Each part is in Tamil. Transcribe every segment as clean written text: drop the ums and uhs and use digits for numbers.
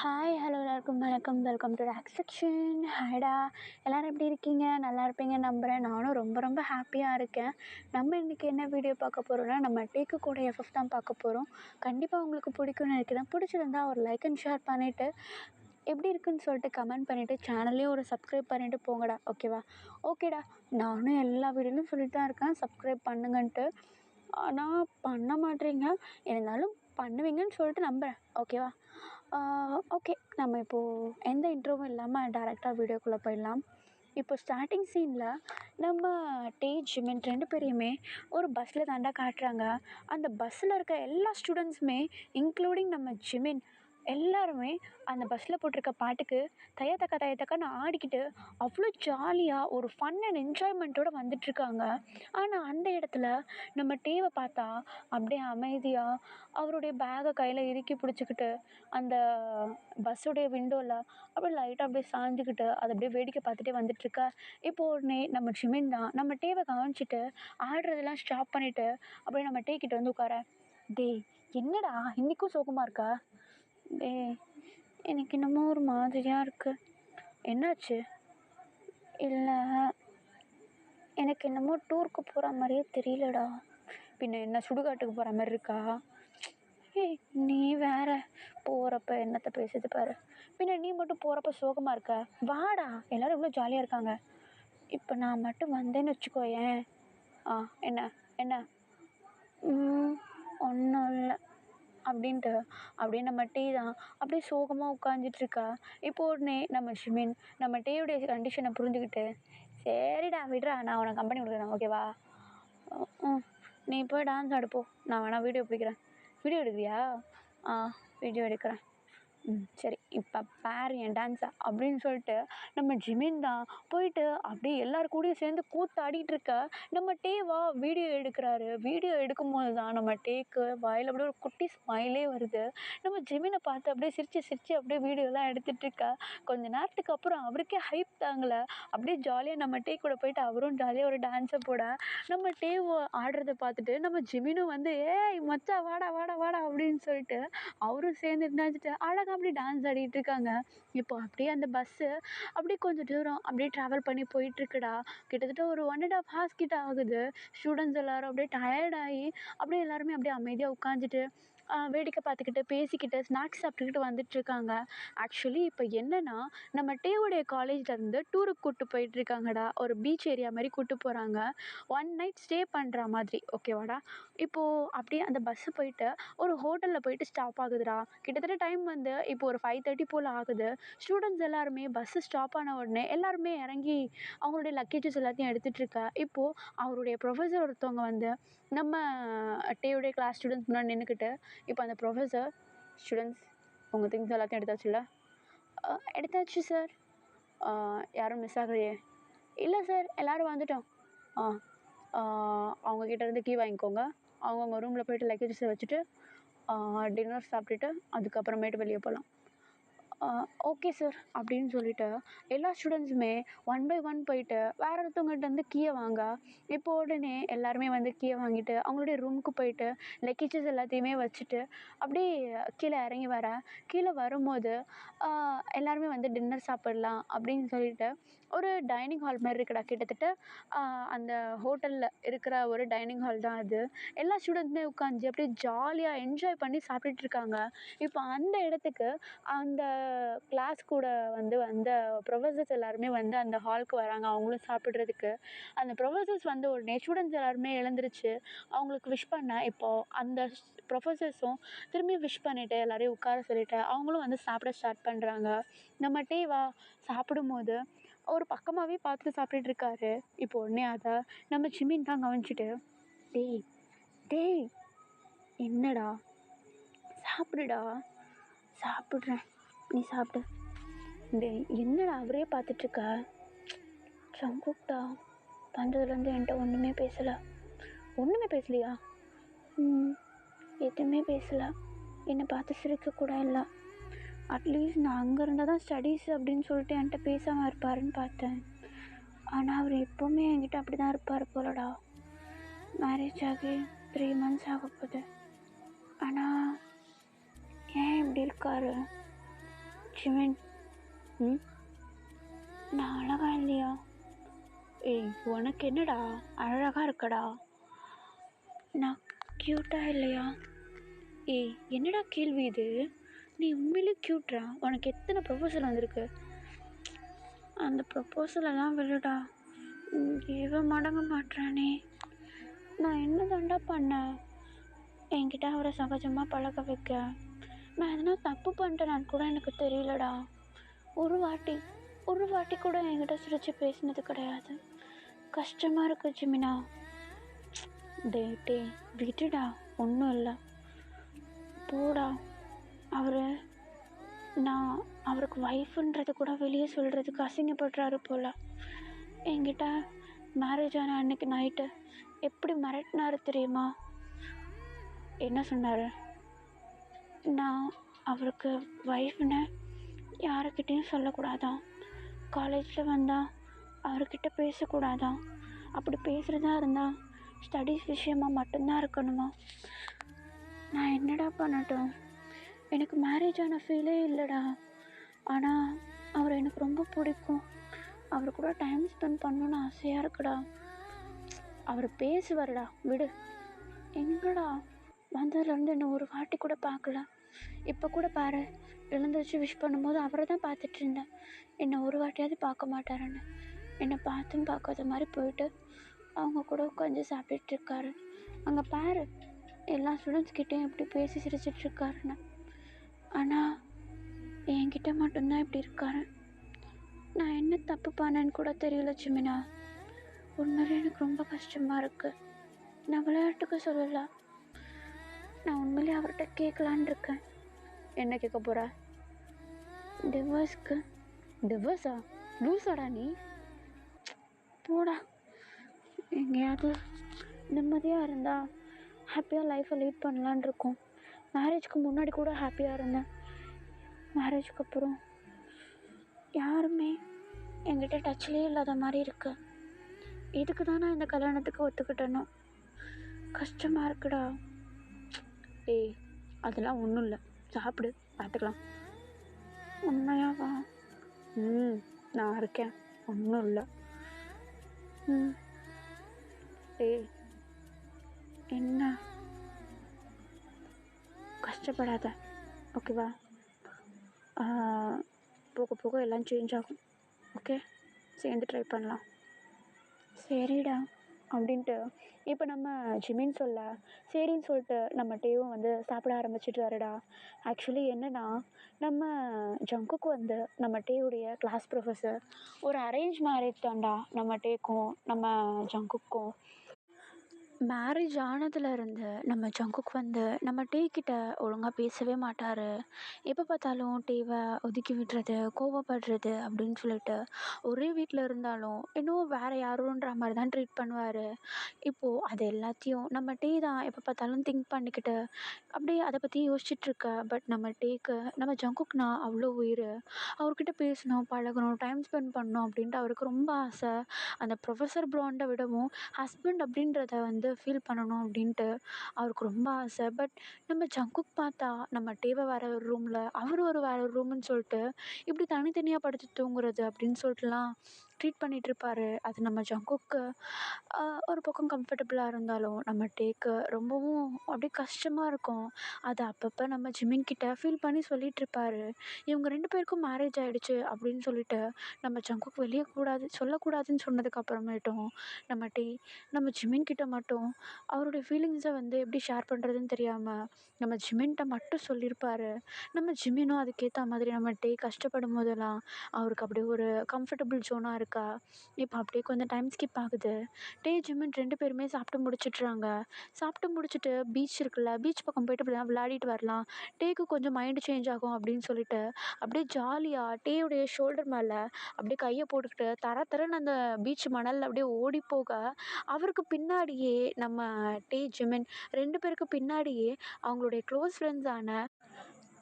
ஹாய் ஹலோ எல்லாருக்கும் வணக்கம். Welcome to rake section. ஹாய்டா, எல்லோரும் எப்படி இருக்கீங்க? நல்லா இருப்பீங்க நம்புகிறேன். நானும் ரொம்ப ரொம்ப ஹாப்பியாக இருக்கேன். நம்ம இன்றைக்கி என்ன வீடியோ பார்க்க போகிறோன்னா, நம்ம டேக்கு கூட எஃப்எஃப் தான் பார்க்க போகிறோம். கண்டிப்பாக உங்களுக்கு பிடிக்கும்னு நினைக்கிறேன். பிடிச்சிருந்தா ஒரு லைக் அண்ட் ஷேர் பண்ணிவிட்டு எப்படி இருக்குன்னு சொல்லிட்டு கமெண்ட் பண்ணிவிட்டு சேனல்லையும் ஒரு சப்ஸ்கிரைப் பண்ணிவிட்டு போங்கடா. ஓகேவா? ஓகேடா, நானும் எல்லா வீடியோலையும் சொல்லிட்டு தான் இருக்கேன் சப்ஸ்கிரைப் பண்ணுங்கன்ட்டு. ஆனால் பண்ண மாட்டேறீங்க. இருந்தாலும் பண்ணுவீங்கன்னு சொல்லிட்டு நம்புகிறேன். ஓகேவா? ஓகே, நம்ம இப்போது எந்த இன்ட்ரோவும் இல்லாமல் டேரெக்டாக வீடியோக்குள்ளே போயிடலாம். இப்போ ஸ்டார்டிங் சீனில் நம்ம ஜிமின் 2 பேரையுமே ஒரு பஸ்ஸில் தாண்டா காட்டுறாங்க. அந்த பஸ்ஸில் இருக்க எல்லா ஸ்டூடெண்ட்ஸுமே இன்க்ளூடிங் நம்ம ஜிமின் எல்லாருமே அந்த பஸ்ஸில் போட்டிருக்க பாட்டுக்கு தையத்தக்கன்னு ஆடிக்கிட்டு அவ்வளோ ஜாலியாக ஒரு ஃபன் அண்ட் என்ஜாய்மெண்ட்டோடு வந்துட்டுருக்காங்க. ஆனால் அந்த இடத்துல நம்ம டேவை பார்த்தா அப்படியே அமைதியாக அவருடைய பேகை கையில் இறுக்கி பிடிச்சிக்கிட்டு அந்த பஸ்ஸுடைய விண்டோவில் அப்படியே லைட்டாக அப்படியே சாஞ்சிக்கிட்டு அதை அப்படியே வேடிக்கை பார்த்துட்டே வந்துட்டுருக்கா. இப்போது உடனே நம்ம ஜிமின் தான் நம்ம டேவை கவனிச்சிட்டு ஆடுறதெல்லாம் ஸ்டாப் பண்ணிவிட்டு அப்படியே நம்ம டே கிட்ட வந்து உட்கார, டேய் என்னடா இன்றைக்கும் சோகமாக இருக்கா? டேய் எனக்கு என்னமோ ஒரு மாதிரியாக இருக்குது. என்னாச்சு? இல்லை, எனக்கு என்னமோ டூருக்கு போகிற மாதிரியே தெரியலடா. பின்ன என்ன சுடுகாட்டுக்கு போகிற மாதிரி இருக்கா? ஏய் நீ வேற போகிறப்ப என்னத்தை பேசுது பாரு. பின்ன நீ மட்டும் போகிறப்ப சோகமாக இருக்க? வாடா, எல்லோரும் இவ்வளோ ஜாலியாக இருக்காங்க. இப்போ நான் மட்டும் வந்தேன்னு வச்சுக்கோயேன். என்ன என்ன ஒன்றும் இல்லை அப்படின்ட்டு அப்படியே நம்ம டே தான் அப்படியே சோகமாக உட்காந்துட்ருக்கா. இப்போ உடனே நம்ம ஷிமின் நம்ம டேயுடைய கண்டிஷனை புரிஞ்சுக்கிட்டு, சரிடா விடுறா, நான் உனக்கு கம்பெனி கொடுக்குறேன் ஓகேவா? நீ போய் டான்ஸ் ஆடுப்போ, நான் வேணா வீடியோ பிடிக்கிறேன். வீடியோ எடுக்கிறியா? வீடியோ எடுக்கிறேன். சரி, இப்போ பாரு என் டான்ஸை அப்படின்னு சொல்லிட்டு நம்ம ஜிமின் தான் போயிட்டு அப்படியே எல்லாரு கூடயும் சேர்ந்து கூத்தாடிட்டு இருக்க. நம்ம டேவா வீடியோ எடுக்கிறாரு. வீடியோ எடுக்கும்போது தான் நம்ம டேக்கு வாயில் அப்படியே ஒரு குட்டி ஸ்மைலே வருது. நம்ம ஜிமினை பார்த்து அப்படியே சிரித்து அப்படியே வீடியோலாம் எடுத்துகிட்ருக்கா. கொஞ்ச நேரத்துக்கு அப்புறம் அவருக்கே ஹைப் தாங்கலை. அப்படியே ஜாலியாக நம்ம டே கூட போயிட்டு அவரும் ஜாலியாக ஒரு டான்ஸை போட, நம்ம டேவ் ஆடுறதை பார்த்துட்டு நம்ம ஜிமினும் வந்து ஏய் மச்சா வாடா வாடா வாடா அப்படின்னு சொல்லிட்டு அவரும் சேர்ந்து நினச்சிட்டு அழகாக அப்படி டான்ஸ் ஆடிட்டு இருக்காங்க. இப்போ அப்படியே அந்த பஸ்ஸு அப்படியே கொஞ்சம் தூரம் அப்படியே ட்ராவல் பண்ணி போயிட்டுருக்குடா. கிட்டத்தட்ட ஒரு 1.5 hours கிட்ட ஆகுது. ஸ்டூடெண்ட்ஸ் எல்லோரும் அப்படியே டயர்டாகி அப்படியே எல்லாருமே அப்படியே அமைதியாக உட்காந்துட்டு வேடிக்கை பார்த்துக்கிட்டு பேசிக்கிட்டு ஸ்நாக்ஸ் சாப்பிட்டுக்கிட்டு வந்துட்டுருக்காங்க. ஆக்சுவலி இப்போ என்னென்னா, நம்ம டேவுடைய காலேஜ்லேருந்து டூருக்கு கூப்பிட்டு போயிட்டுருக்காங்கடா. ஒரு பீச் ஏரியா மாதிரி கூப்பிட்டு போகிறாங்க. 1 night ஸ்டே பண்ணுற மாதிரி. ஓகேவாடா? இப்போது அப்படியே அந்த பஸ்ஸு போயிட்டு ஒரு ஹோட்டலில் போயிட்டு ஸ்டாப் ஆகுதுடா. கிட்டத்தட்ட டைம் வந்து இப்போ ஒரு 5:30 போல் ஆகுது. ஸ்டூடெண்ட்ஸ் எல்லாருமே பஸ்ஸு ஸ்டாப் ஆன உடனே எல்லாருமே இறங்கி அவங்களுடைய லக்கேஜஸ் எல்லாத்தையும் எடுத்துகிட்ருக்கா. இப்போது அவருடைய ப்ரொஃபஸர் ஒருத்தவங்க வந்து நம்ம டேவுடைய கிளாஸ் ஸ்டூடெண்ட்ஸ் முன்னாடி நின்றுக்கிட்டு, இப்போ அந்த ப்ரொஃபஸர், ஸ்டூடெண்ட்ஸ் உங்கள் திங்ஸ் எல்லாத்தையும் எடுத்தாச்சுல்ல? எடுத்தாச்சு சார். யாரும் மிஸ் ஆகலையே? இல்லை சார், எல்லோரும் வந்துட்டோம். அவங்கக்கிட்டேருந்து கீ வாங்கிக்கோங்க. அவங்கவுங்க ரூமில் போய்ட்டு லக்கேஜஸை வச்சுட்டு டின்னர் சாப்பிட்டுட்டு அதுக்கப்புறமேட்டு வெளியே போகலாம். ஓகே சார் அப்படின்னு சொல்லிவிட்டு எல்லா ஸ்டூடெண்ட்ஸுமே 1 by 1 போயிட்டு வேற ஒருத்தவங்ககிட்ட வந்து கீயை வாங்க. இப்போ உடனே எல்லாருமே வந்து கீயை வாங்கிட்டு அவங்களுடைய ரூமுக்கு போயிட்டு லக்கேஜஸ் எல்லாத்தையுமே வச்சுட்டு அப்படியே கீழே இறங்கி வர. கீழே வரும்போது எல்லாருமே வந்து டின்னர் சாப்பிட்லாம் அப்படின்னு சொல்லிட்டு ஒரு டைனிங் ஹால் மாதிரி இருக்குடா. கிட்டத்தட்ட அந்த ஹோட்டலில் இருக்கிற ஒரு டைனிங் ஹால் தான் அது. எல்லா ஸ்டூடெண்ட்ஸுமே உட்காந்து அப்படியே ஜாலியாக என்ஜாய் பண்ணி சாப்பிட்டுட்ருக்காங்க. இப்போ அந்த இடத்துக்கு அந்த கிளாஸ் கூட வந்து வந்த ப்ரொஃபஸர்ஸ் எல்லாருமே வந்து அந்த ஹாலுக்கு வராங்க அவங்களும் சாப்பிட்றதுக்கு. அந்த ப்ரொஃபஸர்ஸ் வந்த உடனே ஸ்டூடெண்ட்ஸ் எல்லாருமே எழுந்திரிச்சு அவங்களுக்கு விஷ் பண்ண. இப்போது அந்த ப்ரொஃபஸர்ஸும் திரும்பி விஷ் பண்ணிவிட்டு எல்லோரையும் உட்கார சொல்லிவிட்டு அவங்களும் வந்து சாப்பிட ஸ்டார்ட் பண்ணுறாங்க. நம்ம டேவா சாப்பிடும்போது ஒரு பக்கமாகவே பார்த்துட்டு சாப்பிட்டுட்ருக்காரு. இப்போ உடனே அதை நம்ம ஜிமின் தான் கவனிச்சிட்டு, டேய் டேய் என்னடா சாப்பிடுடா. சாப்பிட்றேன், நீ சாப்பிடு. டேய் என்னடா அவரே பார்த்துட்ருக்க? சங்குப்டா வந்ததுலேருந்து என்கிட்ட ஒன்றுமே பேசலை. ஒன்றுமே பேசலையா? எதுவுமே பேசலை. என்னை பார்த்து சிரிக்கக்கூட இல்லை. அட்லீஸ்ட் நான் அங்கே இருந்தால் தான் ஸ்டடீஸ் அப்படின்னு சொல்லிட்டு என்கிட்ட பேசாமல் இருப்பாருன்னு பார்த்தேன். ஆனால் அவர் எப்போவுமே என்கிட்ட அப்படி தான் இருப்பார் போலடா. மேரேஜ் ஆகி 3 months ஆக போகுது. ஆனால் ஏன் இப்படி இருக்காரு? ஜிமின். ம். நான் அழகா இல்லையா? ஏய், உனக்கு என்னடா? அழகா இருக்கடா. நான் க்யூட்டா இல்லையா? ஏய், என்னடா கேள்வி இது? நீ உண்மையிலே க்யூட்ரா. உனக்கு எத்தனை ப்ரொபோசல் வந்திருக்கு? அந்த ப்ரொபோசலெல்லாம் விடுடா. இவன் மடங்க மாட்றானே. நான் என்ன தாண்டா பண்ணேன் என்கிட்ட அவரை சகஜமாக பழக வைக்க? நான் எதனா தப்பு பண்ணிட்டேனான்னு கூட எனக்கு தெரியலடா. ஒரு வாட்டி கூட என்கிட்ட சிரித்து பேசினது கிடையாது. கஷ்டமாக இருக்கு ஜிமினா. டே விட்டுடா, ஒன்றும் இல்லை, போடா. நான் அவருக்கு ஒய்ஃபுன்றது கூட வெளியே சொல்கிறதுக்கு அசிங்கப்படுறாரு போல். என்கிட்ட மேரேஜ் ஆன அன்னைக்கு நைட்டு எப்படி மிரட்டினாரு தெரியுமா? என்ன சொன்னார்? நான் அவருக்கு ஒய்ஃப்னு யாருக்கிட்டேயும் சொல்லக்கூடாதான். காலேஜில் வந்தால் அவர்கிட்ட பேசக்கூடாதான். அப்படி பேசுகிறதா இருந்தால் ஸ்டடீஸ் விஷயமாக மட்டும்தான் இருக்கணுமா? நான் என்னடா பண்ணட்டும்? எனக்கு மேரேஜ் ஆன ஃபீலே இல்லைடா. ஆனால் அவர் எனக்கு ரொம்ப பிடிக்கும். அவர் கூட டைம் ஸ்பெண்ட் பண்ணணுன்னு ஆசையாக இருக்குடா. அவர் பேசுவார்டா, விடு. எங்கடா வந்ததுலேருந்து என்ன ஒரு வாட்டி கூட பார்க்கல. இப்போ கூட பாரு, எழுந்திரிச்சு விஷ் பண்ணும்போது அவரை தான் பார்த்துட்டு இருந்தேன். என்னை ஒரு வாட்டியாவது பார்க்க மாட்டாருன்னு. என்னை பார்த்தும் பார்க்காத மாதிரி போயிட்டு அவங்க கூட உட்காந்து சாப்பிட்டுருக்காரு. அங்கே பாரு, எல்லா ஸ்டூடெண்ட்ஸ்கிட்டையும் இப்படி பேசி சிரிச்சிட்ருக்காருன்னு. ஆனால் என்கிட்ட மட்டும்தான் இப்படி இருக்காரு. நான் என்ன தப்பு பண்ணேன்னு கூட தெரியல ஜிமினா. உண்மையிலே எனக்கு ரொம்ப கஷ்டமாக இருக்குது. நான் விளையாட்டுக்கு சொல்லலை, நான் உண்மையிலே அவர்கிட்ட கேட்கலான் இருக்கேன். என்ன கேட்க போகிற? டிவோர்ஸ்க்கு. டிவோர்ஸா? லூஸாடா நீ? போடா. எங்கேயாவது நிம்மதியாக இருந்தால் ஹாப்பியாக லைஃப்பை லீட் பண்ணலான் இருக்கும். மேரேஜ்க்கு முன்னாடி கூட ஹாப்பியாக இருந்தேன். மேரேஜ்க்கு அப்புறம் யாருமே என்கிட்ட டச்லேயே இல்லாத மாதிரி இருக்கு. இதுக்கு தான் நான் இந்த கல்யாணத்துக்கு ஒத்துக்கிட்டேனோ. கஷ்டமாக இருக்குடா. ஏய், அதெல்லாம் ஒன்றும் இல்லை, சாப்பிடு, பார்த்துக்கலாம். உண்மையாவா? நான் இருக்கேன், ஒன்றும் இல்லை. ஏய், என்ன? கஷ்டப்படாத, ஓகேவா? போக போக எல்லாம் சேஞ்ச் ஆகும். ஓகே, சேர்ந்து ட்ரை பண்ணலாம். சரிடா அப்படின்ட்டு இப்போ நம்ம ஜிமின் சொல்ல சரின்னு சொல்லிட்டு நம்ம டேவும் வந்து சாப்பிட ஆரம்பிச்சிட்டாருடா. ஆக்சுவலி என்னென்னா, நம்ம ஜங்குக்கு வந்து நம்ம டேவுடைய கிளாஸ் ப்ரொஃபஸர். ஒரு அரேஞ்ச் மேரேஜ் தான்டா நம்ம டேக்கும் நம்ம ஜங்குக்கும். மேரேஜ் ஆனதுலேருந்து நம்ம ஜங்குக் வந்து நம்ம டேக்கிட்ட ஒழுங்காக பேசவே மாட்டார். எப்போ பார்த்தாலும் டேவை ஒதுக்கி விடுறது, கோவப்படுறது அப்படின்னு சொல்லிட்டு ஒரே வீட்டில் இருந்தாலும் இன்னும் வேறு யாரோன்ற மாதிரி தான் ட்ரீட் பண்ணுவார். இப்போது அது எல்லாத்தையும் நம்ம டே தான் எப்போ பார்த்தாலும் திங்க் பண்ணிக்கிட்டு அப்படியே அதை பற்றி யோசிச்சுட்ருக்க. பட் நம்ம டேக்கு நம்ம ஜங்குக்னா அவ்வளோ உயிர். அவர்கிட்ட பேசணும், பழகணும், டைம் ஸ்பெண்ட் பண்ணணும் அப்படின்ட்டு அவருக்கு ரொம்ப ஆசை. அந்த ப்ரொஃபஸர் ப்ளாண்டை விடவும் ஹஸ்பண்ட் அப்படின்றத வந்து ஃபீல் பண்ணணும் அப்படின்ட்டு அவருக்கு ரொம்ப ஆசை. பட் நம்ம ஜங்குக் பார்த்தா நம்ம டேவை வேறு ஒரு ரூமில், அவர் ஒரு வேறு ஒரு ரூம்னு சொல்லிட்டு இப்படி தனித்தனியாக படுத்து தூங்குறது அப்படின்னு சொல்லிட்டுலாம் ட்ரீட் பண்ணிகிட்ருப்பாரு. அது நம்ம ஜங்குக்கு ஒரு பக்கம் கம்ஃபர்டபுளாக இருந்தாலும் நம்ம டேக்கு ரொம்பவும் அப்படியே கஷ்டமாக இருக்கும். அதை அப்பப்போ நம்ம ஜிமின் கிட்ட ஃபீல் பண்ணி சொல்லிகிட்ருப்பாரு. இவங்க 2 பேருக்கும் மேரேஜ் ஆகிடுச்சு அப்படின்னு சொல்லிட்டு நம்ம ஜங்குக் வெளியே சொல்லக்கூடாதுன்னு சொன்னதுக்கப்புறமேட்டும் நம்ம ஜிமின் கிட்ட மட்டும் அவருடைய ஃபீலிங்ஸை வந்து எப்படி ஷேர் பண்ணுறதுன்னு தெரியாமல் நம்ம ஜிமின்கிட்ட மட்டும் சொல்லியிருப்பார். நம்ம ஜிமினும் அதுக்கேற்ற மாதிரி நம்ம டே கஷ்டப்படும் போதெல்லாம் அவருக்கு அப்படியே ஒரு கம்ஃபர்டபுள் ஜோனாக இருக்கா. இப்போ அப்படியே கொஞ்சம் டைம் ஸ்கிப் ஆகுது. டே ஜிமின் 2 பேருமே சாப்பிட்டு முடிச்சிட்றாங்க. சாப்பிட்டு முடிச்சுட்டு பீச் இருக்குல்ல, பீச் பக்கம் போயிட்டு அப்படிலாம் விளையாடிட்டு வரலாம், டேக்கு கொஞ்சம் மைண்டு சேஞ்ச் ஆகும் அப்படின்னு சொல்லிட்டு அப்படியே ஜாலியாக டேயுடைய ஷோல்டர் மேலே அப்படியே கையை போட்டுக்கிட்டு தரன்னு அந்த பீச் மணலில் அப்படியே ஓடி போக, அவருக்கு பின்னாடியே நம்ம டே ஜிமின் 2 பேருக்கு பின்னாடியே அவங்களுடைய க்ளோஸ் ஃப்ரெண்ட்ஸான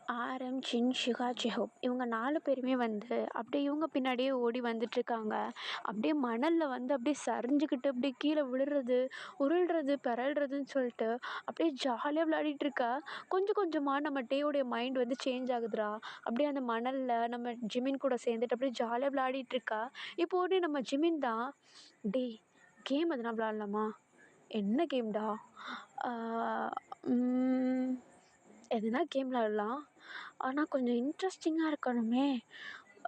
ஆரம், சின், ஷிகா, செஹோப் இவங்க 4 பேருமே வந்து அப்படியே இவங்க பின்னாடியே ஓடி வந்துட்டுருக்காங்க. அப்படியே மணல்ல வந்து அப்படியே சரிஞ்சுக்கிட்டு அப்படியே கீழ விழுறது, உருள்றது, பெரல்றதுன்னு சொல்லிட்டு அப்படியே ஜாலியா விளையாடிட்டு இருக்கா. கொஞ்சம் கொஞ்சமா நம்ம டேயோடைய மைண்ட் வந்து சேஞ்ச் ஆகுதுடா. அப்படியே அந்த மணல்ல நம்ம ஜிமின் கூட சேர்ந்துட்டு அப்படியே ஜாலியா விளையாடிட்டு இருக்கா. இப்போ உடனே நம்ம ஜிமின் தான், "டேய் கேம் எதுனா விளையாடலாமா?" "என்ன கேம்டா?" "ஆ ம் எதுனா கேம் விளையாடலாம். ஆனா கொஞ்சம் இன்ட்ரெஸ்டிங்கா இருக்கணுமே.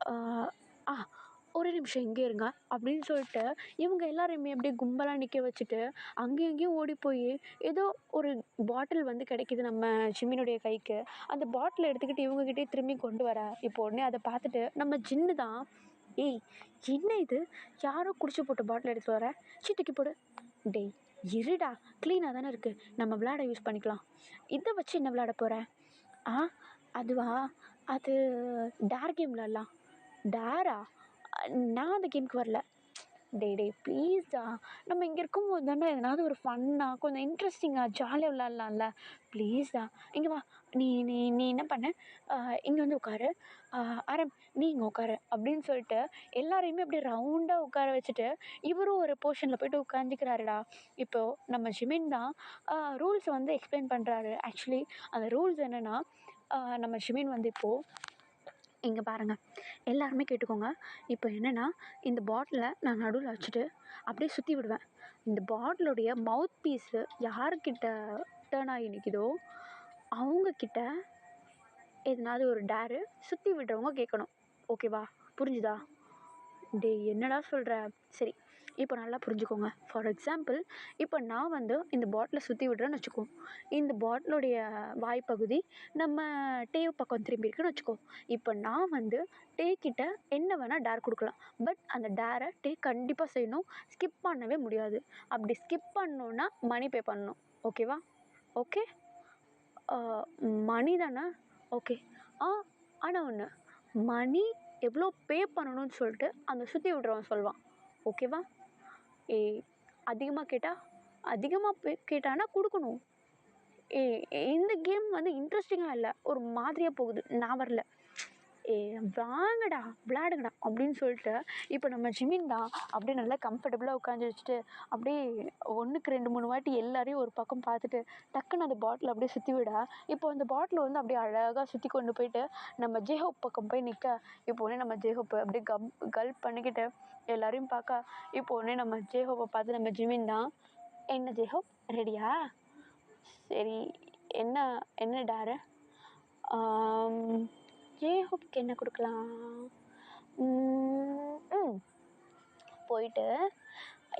ஆ ஆ ஒரே நிமிஷம் இங்கேயே இருங்க." அப்படின்னு சொல்லிட்டு இவங்க எல்லாரையுமே அப்படியே கும்பலா நிக்க வச்சுட்டு, அங்கேயும் இங்கேயும் ஓடி போய் ஏதோ ஒரு பாட்டில் வந்து கிடைக்குது நம்ம ஜிம்மினுடைய கைக்கு. அந்த பாட்டில எடுத்துக்கிட்டு இவங்க கிட்டயே திரும்பி கொண்டு வரா. இப்போ உடனே அத பார்த்துட்டு நம்ம ஜின்னு தான், "ஏய் என்ன இது? யாரோ குடிச்சு போட்ட பாட்டில் எடுத்துட்டு வர. ச்சீ தூக்கி போடு." "டேய் இருடா, க்ளீனா தானே இருக்கு. நம்ம விளையாட யூஸ் பண்ணிக்கலாம். இத வச்சு என்ன விளையாட போற?" "ஆ அதுவா? அது டேர் கேம் விளையாடலாம்." "டேரா? நான் அந்த கேமுக்கு வரல." "டேய் டேய் ப்ளீஸ்டா. நம்ம இங்கே இருக்கும்போது தானே எதனாவது ஒரு ஃபன்னா, கொஞ்சம் இன்ட்ரெஸ்டிங்கா, ஜாலியா விளையாடலாம்ல. ப்ளீஸ்டா. இங்கே வா. நீ நீ நீ என்ன பண்ணு, இங்கே வந்து உட்காரு. ஆரம் நீ இங்கே உட்காரு." அப்படின்னு சொல்லிட்டு எல்லாரையுமே அப்படியே ரவுண்டா உட்கார வச்சுட்டு, இவரும் ஒரு போர்ஷனில் போயிட்டு உட்காந்துக்கிறாருடா. இப்போது நம்ம ஜிமின் தான் ரூல்ஸை வந்து எக்ஸ்பிளைன் பண்ணுறாரு. ஆக்சுவலி அந்த ரூல்ஸ் என்னென்னா, நம்ம ஜிமின் வந்து இப்போது இங்கே பாருங்க. எல்லாருமே கேட்டுக்கோங்க. இப்போ என்னென்னா, இந்த பாட்டில நான் நடுவுல வச்சுட்டு அப்படியே சுற்றி விடுவேன். இந்த பாட்டிலுடைய மவுத் பீஸு யாருக்கிட்ட டர்ன் ஆகி நிற்கிதோ அவங்கக்கிட்ட எதனாவது ஒரு டேரு சுற்றி விடுறவங்க கேட்கணும். ஓகேவா? புரிஞ்சுதா? டேய் என்னடா சொல்கிற? சரி, இப்போ நல்லா புரிஞ்சுக்கோங்க. ஃபார் எக்ஸாம்பிள், இப்போ நான் வந்து இந்த பாட்டில சுற்றி விடுறேன்னு வச்சுக்கோ. இந்த பாட்டிலுடைய வாய்ப்பகுதி நம்ம டேவ் பக்கம் திரும்பி இருக்குன்னு வச்சுக்கோ. இப்போ நான் வந்து டே கிட்ட என்ன வேணால் டேர் கொடுக்கலாம். பட் அந்த டேரை டே கண்டிப்பாக செய்யணும். ஸ்கிப் பண்ணவே முடியாது. அப்படி ஸ்கிப் பண்ணோன்னா மணி பே பண்ணணும். ஓகேவா? ஓகே? மணி தானே? ஓகே. ஆ ஆனால் ஒன்று, மணி எவ்வளோ பே பண்ணணும்னு சொல்லிட்டு அந்த சுற்றி விடுறவன் சொல்லுவான். ஓகேவா? ஏய் அதிகமாக கேட்டால் அதிகமாக கேட்டானா கொடுக்கணும். ஏய் இந்த கேம் வந்து இன்ட்ரெஸ்டிங்காக இல்லை, ஒரு மாதிரியாக போகுது, நான் வரல. வாங்கடா விளையாடுங்கடா அப்படின்னு சொல்லிட்டு இப்போ நம்ம ஜிமின் தான் அப்படியே நல்லா கம்ஃபர்டபுளாக உட்காந்து வச்சுட்டு அப்படியே 1க்கு 2 3 வாட்டி எல்லாரையும் ஒரு பக்கம் பார்த்துட்டு டக்குன்னு அந்த பாட்டில் அப்படியே சுற்றி விடா. இப்போ அந்த பாட்டில் வந்து அப்படியே அழகாக சுற்றி கொண்டு போயிட்டு நம்ம ஜேஹோப் பக்கம் போய் நிற்க. இப்போ உடனே நம்ம ஜேஹோப்பை அப்படியே கல்ப் பண்ணிக்கிட்டு எல்லாரையும் பார்க்க. இப்போ உடனே நம்ம ஜேஹோப்பை பார்த்து நம்ம ஜிமின் தான், "என்ன ஜேஹோப் ரெடியா? சரி, என்ன என்ன டேரு? ஜேஹோப்க்கு என்ன கொடுக்கலாம்? போயிட்டு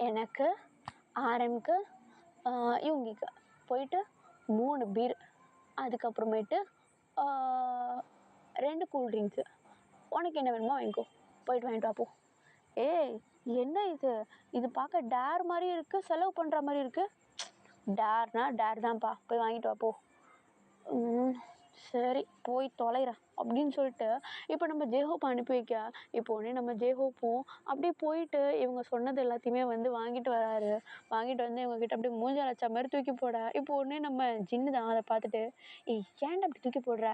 எனக்கு, ஆரம்க்கு, இவங்களுக்கு போயிட்டு 3 பீர், அதுக்கப்புறமேட்டு 2 கூல் ட்ரிங்க்ஸு. உனக்கு என்ன வேணுமோ வாங்கிக்கோ. போயிட்டு வாங்கிட்டு வா போ." "ஏய் என்ன இது? இது பார்க்க டேர் மாதிரி இருக்குது, செலவு பண்ணுற மாதிரி இருக்குது." "டேர்னா டேர் தான்ப்பா, போய் வாங்கிட்டு வா போ." சரி போய் தொலைகிறேன் அப்படின்னு சொல்லிட்டு இப்போ நம்ம ஜேஹோப்பை அனுப்பி வைக்க. இப்போ உடனே நம்ம ஜேஹோப்பும் அப்படியே போயிட்டு இவங்க சொன்னது எல்லாத்தையுமே வந்து வாங்கிட்டு வராரு. வாங்கிட்டு வந்து இவங்ககிட்ட அப்படியே மூஞ்சால அடிச்ச மாதிரி தூக்கி போட. இப்போ உடனே நம்ம ஜின்னு தான் அதை பார்த்துட்டு, "ஏய் ஏன்டா அப்படி தூக்கி போடுற?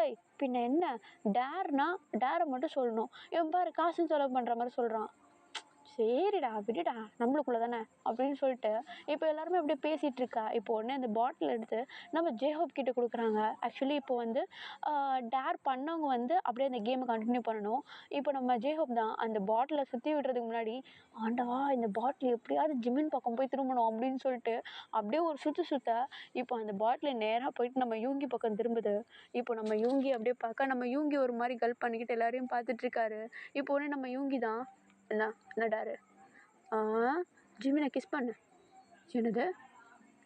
ஏய் பின்ன என்ன? டேர்னா டேரை மட்டும் சொல்லணும். இவன் பாரு காசும் செலவு பண்ணுற மாதிரி சொல்கிறான்." "சரிடா விடுடா, நம்மளுக்குள்ள தானே." அப்படின்னு சொல்லிட்டு இப்போ எல்லாருமே அப்படியே பேசிகிட்டு இருக்கா. இப்போ உடனே அந்த பாட்டில் எடுத்து நம்ம ஜேஹோப் கிட்ட கொடுக்குறாங்க. ஆக்சுவலி இப்போ வந்து டேர் பண்ணவங்க வந்து அப்படியே அந்த கேமை கண்டினியூ பண்ணணும். இப்போ நம்ம ஜேஹோப் தான் அந்த பாட்டிலை சுற்றி விடுறதுக்கு முன்னாடி, "ஆண்டவா இந்த பாட்டில் எப்படியாவது ஜிமின் பக்கம் போய் திரும்பணும்." அப்படின்னு சொல்லிட்டு அப்படியே ஒரு சுற்ற இப்போ அந்த பாட்டிலை நேராக போயிட்டு நம்ம யூங்கி பக்கம் திரும்புது. இப்போ நம்ம யூங்கி அப்படியே பார்க்க நம்ம யூங்கி ஒரு மாதிரி கல்ப் பண்ணிக்கிட்டு எல்லாரையும் பார்த்துட்ருக்காரு. இப்போ உடனே நம்ம யூங்கி தான், "என்ன என்ன டேரு? ஜிமினை கிஸ் பண்ணு." "என்னது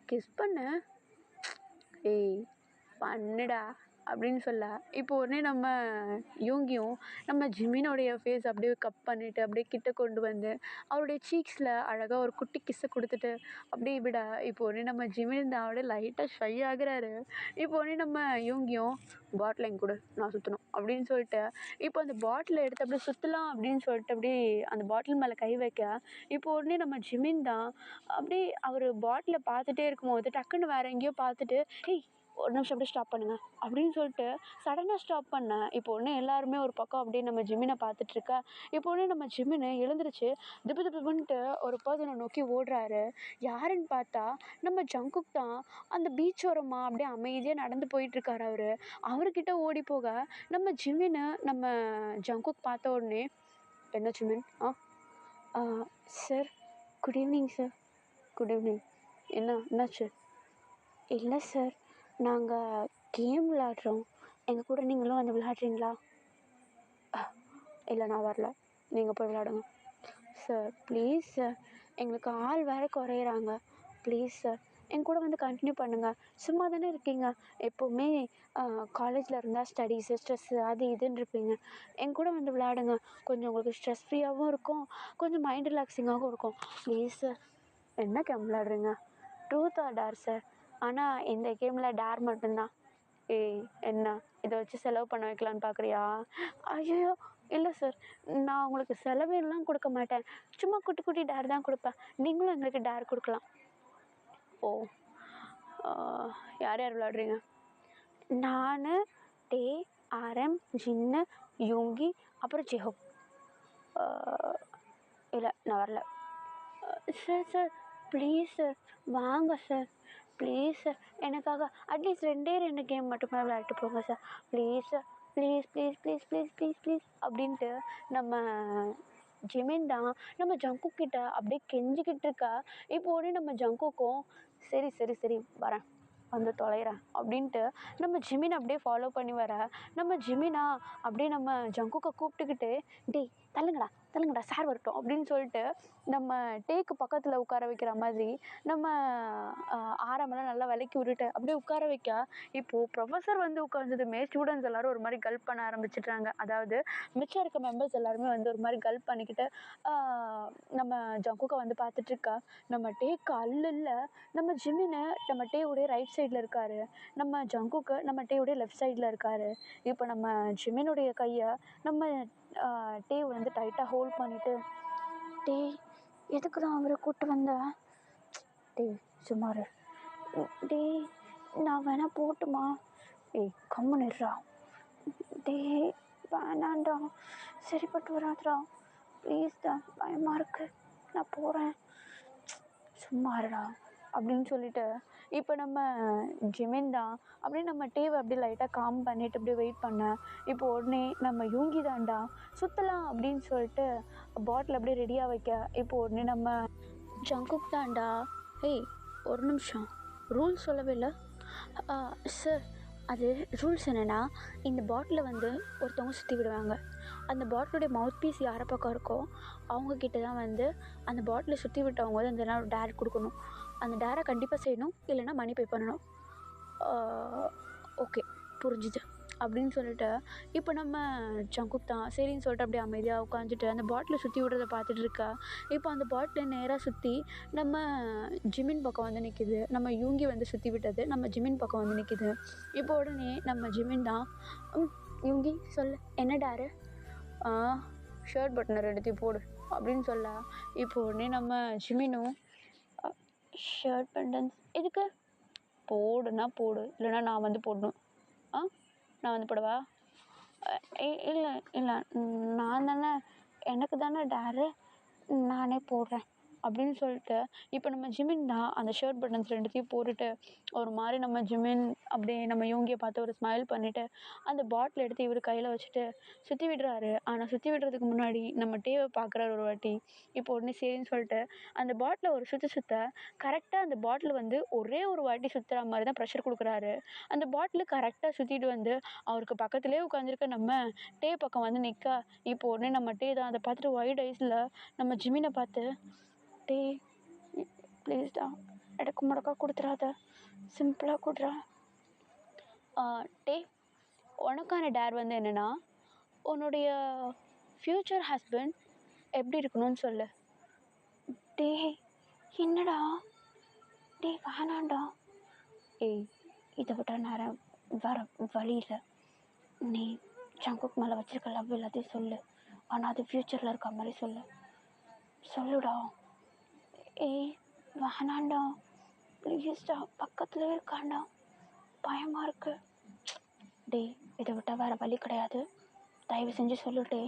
கிஸ் பண்ணு? ஏய் பண்ணுடா." அப்படின்னு சொல்ல. இப்போ உடனே நம்ம யூங்கியும் நம்ம ஜிமினோடைய ஃபேஸ் அப்படியே கப் பண்ணிவிட்டு அப்படியே கிட்ட கொண்டு வந்து அவருடைய சீக்ஸில் அழகாக ஒரு குட்டி கிஸ்ஸை கொடுத்துட்டு அப்படியே விட. இப்போ உடனே நம்ம ஜிமின் தான் அப்படியே லைட்டாக ஷை ஆகுறாரு. இப்போ உடனே நம்ம யூங்கியும், "பாட்டில் எங்க கொடு, நான் சுற்றணும்." அப்படின்னு சொல்லிட்டு இப்போ அந்த பாட்டிலை எடுத்து அப்படியே சுற்றலாம் அப்படின்னு சொல்லிட்டு அப்படியே அந்த பாட்டில் மேலே கை வைக்க. இப்போ உடனே நம்ம ஜிமின் தான் அப்படியே அவர் பாட்டிலை பார்த்துட்டே இருக்கும்போது டக்குன்னு வேறு எங்கேயோ பார்த்துட்டு, "ஏய் ஒரு நிமிஷம் அப்படியே ஸ்டாப் பண்ணுங்க அப்படின்னு சொல்லிட்டு சடனாக ஸ்டாப் பண்ணேன். இப்போ உடனே எல்லாருமே ஒரு பக்கம் அப்படியே நம்ம ஜிமினை பார்த்துட்ருக்க. இப்போ உடனே நம்ம ஜிமின் எழுந்திரிச்சு திப்பு திப்புன்ட்டு ஒரு பர்சனை நோக்கி ஓடுறாரு. யாருன்னு பார்த்தா நம்ம ஜங்குக் தான். அந்த பீச் ஓரமாக அப்படியே அமைதியாக நடந்து போயிட்டுருக்காரு அவர். அவர்கிட்ட ஓடி போக நம்ம ஜிமினை நம்ம ஜங்குக் பார்த்த உடனே, என்ன Jimin? Sir, good evening sir. Good evening. என்னாச்சு? இல்லை சார், நாங்கள் கேம் விளாட்றோம். எங்கள் கூட நீங்களும் வந்து விளையாடுறீங்களா? இல்லை, நான் வரல. நீங்கள் போய் விளையாடுங்க. சார் ப்ளீஸ் சார், எங்களுக்கு ஆள் வேறு குறையிறாங்க. ப்ளீஸ் சார், என் கூட வந்து கண்டினியூ பண்ணுங்கள். சும்மா தானே இருக்கீங்க. எப்போவுமே காலேஜில் இருந்தால் ஸ்டடீஸு ஸ்ட்ரெஸ்ஸு அது இதுன்னு இருப்பீங்க. என் கூட வந்து விளையாடுங்க. கொஞ்சம் உங்களுக்கு ஸ்ட்ரெஸ் ஃப்ரீயாகவும் இருக்கும், கொஞ்சம் மைண்ட் ரிலாக்ஸிங்காகவும் இருக்கும். Please sir. என்ன கேம் விளையாடுறீங்க? Truth or dare sir. ஆனால் இந்த கேமில் டேர் மட்டும்தான். ஏய், என்ன இதை வச்சு செலவு பண்ண வைக்கலான்னு பார்க்குறியா? ஐயோ இல்லை சார், நான் உங்களுக்கு செலவெல்லாம் கொடுக்க மாட்டேன். சும்மா குட்டி குட்டி டேர் தான் கொடுப்பேன். நீங்களும் எங்களுக்கு டேர் கொடுக்கலாம். ஓ, யார் யார் விளையாடுறீங்க? நான், டே, ஆரம், ஜின்னு, யூங்கி, அப்புறம் ஜெஹோப். இல்லை, நான் வரல. சார் சார் ப்ளீஸ் சார், வாங்க சார். ப்ளீஸ் சார், எனக்காக அட்லீஸ்ட் 2 கேம் மட்டுமே விளையாட்டு போங்க sir. Please sir, please please please please please please அப்படின்ட்டு நம்ம ஜிமின் தான் நம்ம ஜங்குக் கிட்ட அப்படியே கெஞ்சிக்கிட்டு இருக்கா. இப்போ உடனே நம்ம ஜங்குக்கும், சரி சரி சரி வரேன், வந்து தொலைகிறேன் அப்படின்ட்டு நம்ம ஜிமின் அப்படியே ஃபாலோ பண்ணி வர. நம்ம ஜிமினா அப்படியே நம்ம ஜங்குக்கை கூப்பிட்டுக்கிட்டு, டேய் தள்ளுங்கடா தள்ளுங்கடா, சார் வரட்டும் அப்படின்னு சொல்லிட்டு நம்ம டேக்கு பக்கத்தில் உட்கார வைக்கிற மாதிரி நம்ம ஆரம்பெல்லாம் நல்லா விலக்கி விட்டுட்டு அப்படியே உட்கார வைக்க. இப்போது ப்ரொஃபஸர் வந்து உட்காந்ததுமே ஸ்டூடெண்ட்ஸ் எல்லோரும் ஒரு மாதிரி கல்ப் பண்ண ஆரம்பிச்சிட்றாங்க. அதாவது மிச்சம் இருக்க மெம்பர்ஸ் எல்லாருமே வந்து ஒரு மாதிரி கல்ப் பண்ணிக்கிட்டு நம்ம ஜங்குக்கை வந்து பார்த்துட்ருக்கா. நம்ம டேக்கு அல்ல, நம்ம ஜிமினை நம்ம டேவுடைய ரைட் சைடில் இருக்கார், நம்ம ஜங்குக்கு நம்ம டேவுடைய லெஃப்ட் சைடில் இருக்கார். இப்போ நம்ம ஜிமினுடைய கையை நம்ம டே வந்து டைட்டாக ஹோல்ட் பண்ணிவிட்டு, டே எதுக்கு தான் அவரை கூப்பிட்டு வந்தேன்? டே சுமார். டே நான் வேணா போட்டுமா? ஏய் கம்முன்னுடுறா. டே வேணாண்டா, சரிப்பட்டு வராதுடா, ப்ளீஸ் தான், பயமாக இருக்கு, நான் போகிறேன், சும்மாருடா அப்படின்னு சொல்லிட்டு இப்போ நம்ம ஜிமின் தான் அப்படியே நம்ம டேவை அப்படியே லைட்டாக காம் பண்ணிவிட்டு அப்படியே வெயிட் பண்ணேன். இப்போ உடனே நம்ம யூங்கி தான்டா சுற்றலாம் அப்படின்னு சொல்லிட்டு பாட்டில் அப்படியே ரெடியாக வைக்க. இப்போ உடனே நம்ம ஜங்குக் தான்டா, ஏய் ஒரு நிமிஷம், ரூல்ஸ் சொல்லவே இல்லை. சார், அது ரூல்ஸ் என்னென்னா, இந்த பாட்டிலை வந்து ஒருத்தவங்க சுற்றி விடுவாங்க. அந்த பாட்டிலுடைய மவுத் பீஸ் யாரை பக்கம் இருக்கோ அவங்கக்கிட்ட தான் வந்து அந்த பாட்டிலை சுற்றி விட்டவங்க வந்து அந்த நேரம் டேர் கொடுக்கணும். அந்த டேரை கண்டிப்பாக செய்யணும், இல்லைன்னா மணி பே பண்ணணும். ஓகே, புரிஞ்சுது அப்படின்னு சொல்லிட்டு இப்போ நம்ம ஜங்குக் தான் சரின்னு சொல்லிட்டு அப்படியே அமைதியாக உட்காந்துட்டு அந்த பாட்டிலை சுற்றி விடுறத பார்த்துட்டு இருக்கா. இப்போ அந்த பாட்டிலை நேராக சுற்றி நம்ம ஜிமின் பக்கம் வந்து நிற்கிது. நம்ம யூங்கி வந்து சுற்றி விட்டது நம்ம ஜிமின் பக்கம் வந்து நிற்கிது. இப்போ உடனே நம்ம ஜிமின் தான், யூங்கி சொல்லு, என்ன டேரு? ஷர்ட் பட்டனை 2 போடு அப்படின்னு சொல்ல. இப்போ உடனே நம்ம ஜிமினும், ஷர்ட் பட்டன்ஸ் எதுக்கு? போடுனா போடு, இல்லைனா நான் வந்து போடணும். நான் வந்து போடவா? இல்லை இல்லை, நான் தானே, எனக்கு தானே டேரு, நானே போடுறேன் அப்படின்னு சொல்லிட்டு இப்போ நம்ம ஜிமின் தான் அந்த ஷர்ட் பட்டன்ஸ் 2 போட்டுட்டு ஒரு மாதிரி நம்ம ஜிமின் அப்படியே நம்ம யூங்கியை பார்த்து ஒரு ஸ்மைல் பண்ணிவிட்டு அந்த பாட்டில் எடுத்து இவர் கையில் வச்சுட்டு சுற்றி விடுறாரு. ஆனால் சுற்றி விடுறதுக்கு முன்னாடி நம்ம டேவை பார்க்குறாரு ஒரு வாட்டி. இப்போ உடனே சரின்னு சொல்லிட்டு அந்த பாட்டிலை ஒரு சுற்ற கரெக்டாக அந்த பாட்டில் வந்து ஒரே ஒரு வாட்டி சுற்றுற மாதிரி தான் ப்ரெஷர் கொடுக்குறாரு. அந்த பாட்டில் கரெக்டாக சுற்றிட்டு வந்து அவருக்கு பக்கத்துலேயே உட்காந்துருக்க நம்ம டே பக்கம் வந்து நிற்க. இப்போ உடனே நம்ம டே தான் அதை பார்த்துட்டு ஒயிட் ஐஸில் நம்ம ஜிமினை பார்த்து, டே ப்ளீஸ்டா இடக்கு முடக்கா கொடுத்துடாத, சிம்பிளாக கொடுறா. டே, உனக்கான டேர் வந்து என்னென்னா, உன்னுடைய ஃப்யூச்சர் ஹஸ்பண்ட் எப்படி இருக்கணும்னு சொல்லு. டே என்னடா? டே வேணாண்டா. ஏய், இதை விட்டா நேரம் வர வழியில் நீ ஜங்குக் மேலே வச்சிருக்க லவ் எல்லாத்தையும் சொல்லு. ஆனால் அது ஃப்யூச்சரில் இருக்க மாதிரி சொல்லு. சொல்லுடா. ஏய் வேணாண்டா, ப்ளீஸ்டா, பக்கத்துலேயே இருக்காண்டா. பயமாக இருக்குது. டேய், இதை விட்டால் வேறு வழி கிடையாது, தயவு செஞ்சு சொல்லுடே.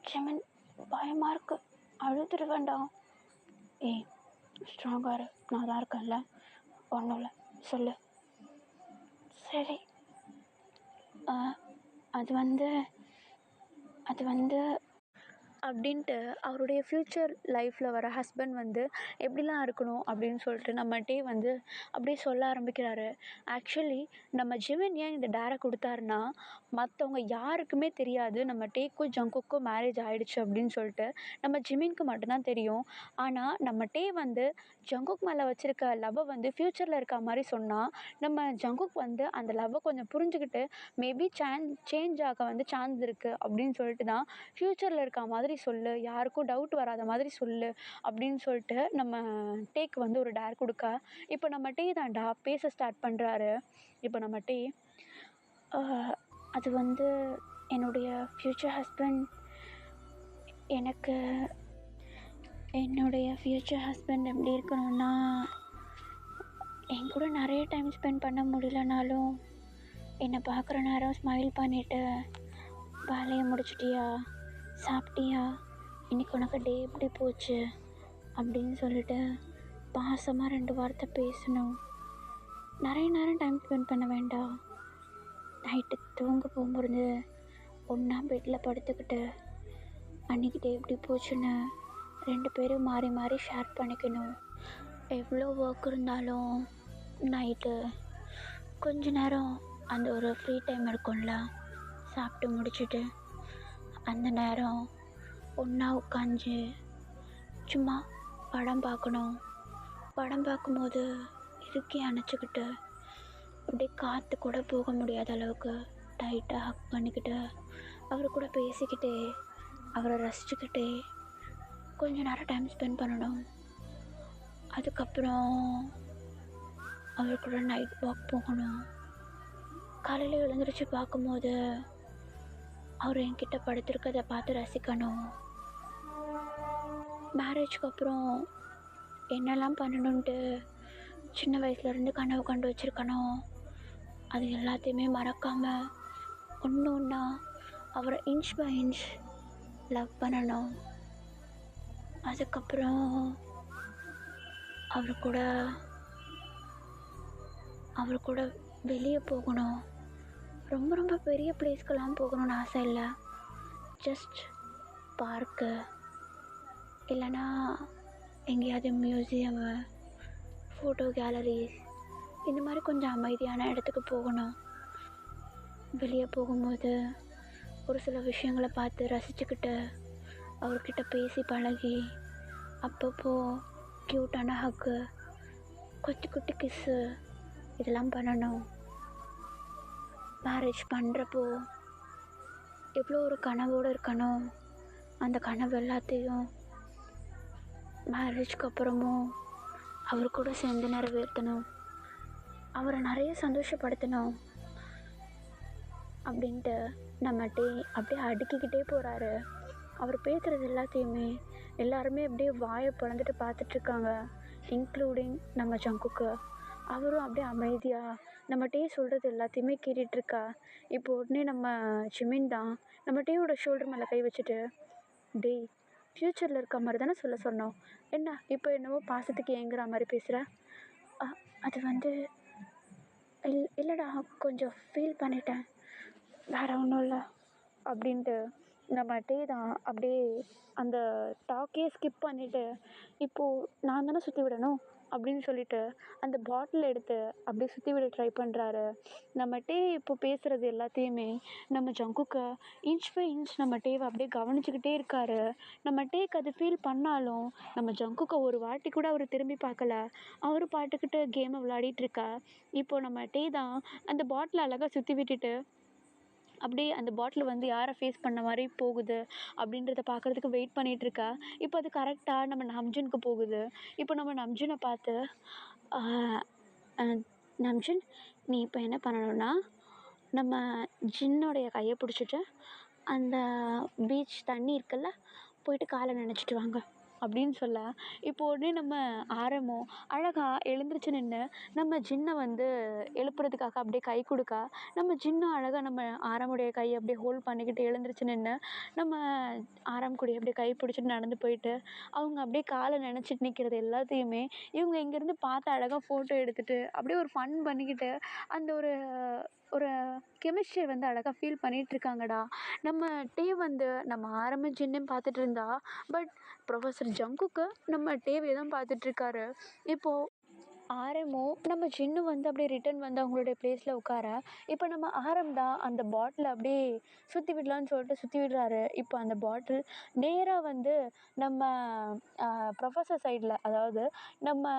ஜிமின், பயமாக இருக்குது, அழுதுட வேண்டாம். ஏய், ஸ்ட்ராங்காக இரு, நான் தான் இருக்கேன்ல, ஒன்றும் இல்லை, சொல்லு. சரி, அது வந்து அது வந்து அப்படின்ட்டு அவருடைய ஃப்யூச்சர் லைஃப்பில் வர ஹஸ்பண்ட் வந்து எப்படிலாம் இருக்கணும் அப்படின்னு சொல்லிட்டு நம்மகிட்டே வந்து அப்படியே சொல்ல ஆரம்பிக்கிறாரு. ஆக்சுவலி நம்ம ஜிமின் ஏன் இந்த டேரை கொடுத்தாருன்னா, மற்றவங்க யாருக்குமே தெரியாது நம்ம டேக்கும் ஜங்குக்கும் மேரேஜ் ஆகிடுச்சு அப்படின்னு சொல்லிட்டு நம்ம ஜிமின்க்கு மட்டும்தான் தெரியும். ஆனால் நம்ம டே வந்து ஜங்குக் மேலே வச்சுருக்க லவ்வை வந்து ஃப்யூச்சரில் இருக்க மாதிரி சொன்னால் நம்ம ஜங்குக் வந்து அந்த லவ்வை கொஞ்சம் புரிஞ்சுக்கிட்டு மேபி சேஞ்ச் ஆக வந்து சான்ஸ் இருக்குது அப்படின்னு சொல்லிட்டு தான் ஃப்யூச்சரில் இருக்க மாதிரி சொல்லு, யாருக்கும் டவுட் வராத மாதிரி சொல்லு அப்படின்னு சொல்லிட்டு நம்ம டேக்கு வந்து ஒரு டேர் கொடுக்க, இப்போ நம்ம டே தான்டா பேச ஸ்டார்ட் பண்ணுறாரு. இப்போ நம்ம டே, அது வந்து என்னுடைய ஃப்யூச்சர் ஹஸ்பண்ட் எனக்கு என்னுடைய ஃப்யூச்சர் ஹஸ்பண்ட் எப்படி இருக்கணும்னா, என் கூட நிறைய டைம் ஸ்பெண்ட் பண்ண முடியலனாலும் என்னை பார்க்குற நேரம் ஸ்மைல் பண்ணிவிட்டு, வேலையை முடிச்சிட்டியா, சாப்பிட்டியா, இன்றைக்கி உனக்கு டே எப்படி போச்சு அப்படின்னு சொல்லிட்டு பாசமாக 2 வார்த்தை பேசணும். நிறைய நேரம் டைம் ஸ்பெண்ட் பண்ண வேண்டாம். நைட்டு தூங்க போகும்போது ஒன்றா பெட்டில் படுத்துக்கிட்டு அன்றைக்கி டே எப்படி போச்சுன்னு 2 பேரும் மாறி மாறி ஷேர் பண்ணிக்கணும். எவ்வளோ ஒர்க் இருந்தாலும் நைட்டு கொஞ்ச நேரம் அந்த ஒரு ஃப்ரீ டைம் இருக்கும்ல, சாப்பிட்டு முடிச்சுட்டு அந்த நேரம் ஒன்றா உட்காந்து சும்மா படம் பார்க்கணும். படம் பார்க்கும்போது இறுக்கி அணைச்சிக்கிட்டு அப்படியே காற்று கூட போக முடியாத அளவுக்கு டைட்டாக ஹக் பண்ணிக்கிட்டு அவர் கூட பேசிக்கிட்டே அவரை ரசிச்சுக்கிட்டே கொஞ்சம் நேரம் டைம் ஸ்பெண்ட் பண்ணணும். அதுக்கப்புறம் அவர் கூட நைட் வாக் போகணும். காலையில் எழுந்திரிச்சு பார்க்கும்போது அவர் என்கிட்ட படுத்திருக்கதை பார்த்து ரசிக்கணும். மேரேஜ்க்கு அப்புறம் என்னெல்லாம் பண்ணணுன்ட்டு சின்ன வயசுலேருந்து கனவு கண்டு வச்சுருக்கணும். அது எல்லாத்தையுமே மறக்காமல் ஒன்று ஒன்றா அவரை இன்ச் பை இன்ச் லவ் பண்ணணும். அதுக்கப்புறம் அவர் கூட வெளியே போகணும். ரொம்ப ரொம்ப பெரிய பிளேஸ்க்கெல்லாம் போகணும்னு ஆசை இல்லை. ஜஸ்ட் பார்க்கு, இல்லைனா எங்கேயாவது மியூசியமு, ஃபோட்டோ கேலரிஸ், இந்த மாதிரி கொஞ்சம் அமைதியான இடத்துக்கு போகணும். வெளியே போகும்போது ஒரு சில விஷயங்களை பார்த்து ரசிச்சுக்கிட்டு அவர்கிட்ட பேசி பழகி அப்பப்போ க்யூட்டான ஹக்கு, குட்டி குட்டி கிஸ்ஸு, இதெல்லாம் பண்ணணும். மேரேஜ் பண்ணுறப்போ எவ்வளோ ஒரு கனவோடு இருக்கணும், அந்த கனவு எல்லாத்தையும் மேரேஜ்க்கு அப்புறமும் அவர் கூட சேர்ந்து நிறைவேற்றணும். அவரை நிறைய சந்தோஷப்படுத்தணும் அப்படின்ட்டு நம்ம டே அப்படியே அடுக்கிக்கிட்டே போகிறாரு. அவர் பேசுகிறது எல்லாத்தையுமே எல்லாருமே அப்படியே வாயை பிளந்துட்டு பார்த்துட்ருக்காங்க, இன்க்ளூடிங் நம்ம ஜங்குக்கு. அவரும் அப்படியே அமைதியாக நம்ம டே சொல்கிறது எல்லாத்தையுமே கேட்டுட்ருக்கா. இப்போ உடனே நம்ம ஜிமின் தான் நம்ம டேயோட ஷோல்டர் மேலே கை வச்சுட்டு, டேய், ஃப்யூச்சரில் இருக்க மாதிரி தானே சொன்னோம், என்ன இப்போ என்னவோ பாசத்துக்கு ஏங்குற மாதிரி பேசுகிற? அது வந்து இல்லைடா, கொஞ்சம் ஃபீல் பண்ணிட்டேன், வேறு ஒன்றும் இல்லை அப்படின்ட்டு நம்ம டே தான் அப்படியே அந்த டாக்கே ஸ்கிப் பண்ணிவிட்டு, இப்போது நான் தானே சுற்றி விடணும் அப்படின்னு சொல்லிட்டு அந்த பாட்டில் எடுத்து அப்படியே சுற்றி விட ட்ரை பண்ணுறாரு. நம்ம டே இப்போ பேசுகிறது எல்லாத்தையுமே நம்ம ஜங்குக்கு இன்ச் பை இன்ச் நம்ம டேவை அப்படியே கவனிச்சுக்கிட்டே இருக்காரு. நம்ம டேக்கு அது ஃபீல் பண்ணாலும் நம்ம ஜங்குக்கு ஒரு வாட்டி கூட அவர் திரும்பி பார்க்கல. அவர் பாட்டுக்கிட்டு கேமை விளையாடிட்டுருக்கா. இப்போ நம்ம டே தான் அந்த பாட்டிலை அழகாக சுற்றி விட்டுட்டு அப்படியே அந்த பாட்டில் வந்து யாரை ஃபேஸ் பண்ண மாதிரி போகுது அப்படின்றத பார்க்குறதுக்கு வெயிட் பண்ணிகிட்ருக்கா. இப்போ அது கரெக்டாக நம்ம நம்ஜுனுக்கு போகுது. இப்போ நம்ம நம்ஜுனை பார்த்து, நம்ஜுன், நீ இப்போ என்ன பண்ணணும்னா, நம்ம ஜின்னோடைய கையை பிடிச்சிட்டு அந்த பீச் தண்ணி இருக்குல்ல, போயிட்டு காலை நனைச்சிட்டு வாங்க. அப்படின்னு சொல்ல, இப்போ உடனே நம்ம ஆரமும் அழகா எழுந்திரிச்சு நின்று நம்ம ஜின்னை வந்து எழுப்புறதுக்காக அப்படியே கை கொடுக்க, நம்ம ஜின்னும் அழகா நம்ம ஆரமுடைய கையை அப்படியே ஹோல்ட் பண்ணிக்கிட்டு எழுந்திரிச்சு நின்று நம்ம ஆரம் கூடயே அப்படியே கை பிடிச்சிட்டு நடந்து போயிட்டு, அவங்க அப்படியே காலை நனைச்சிட்டு நிற்கிறது எல்லாத்தையுமே இவங்க இங்கேருந்து பார்த்து அழகாக ஃபோட்டோ எடுத்துட்டு அப்படியே ஒரு ஃபன் பண்ணிக்கிட்டு அந்த ஒரு ஒரு கெமிஸ்ட்ரியை வந்து அழகாக ஃபீல் பண்ணிகிட்ருக்காங்கடா. நம்ம டேவ் வந்து நம்ம ஆரம்ப ஜின்னையும் பார்த்துட்டு இருந்தா, பட் ப்ரொஃபஸர் ஜங்குக்கு நம்ம டேவே தான் பார்த்துட்ருக்காரு. இப்போது ஆரமும் நம்ம ஜின்னும் வந்து அப்படியே ரிட்டர்ன் வந்து அவங்களுடைய ப்ளேஸில் உட்கார, இப்போ நம்ம ஆரம் தான் அந்த பாட்டிலை அப்படியே சுற்றி விடலான்னு சொல்லிட்டு சுற்றி விடுறாரு. இப்போ அந்த பாட்டில் நேராக வந்து நம்ம ப்ரொஃபஸர் சைடில், அதாவது நம்ம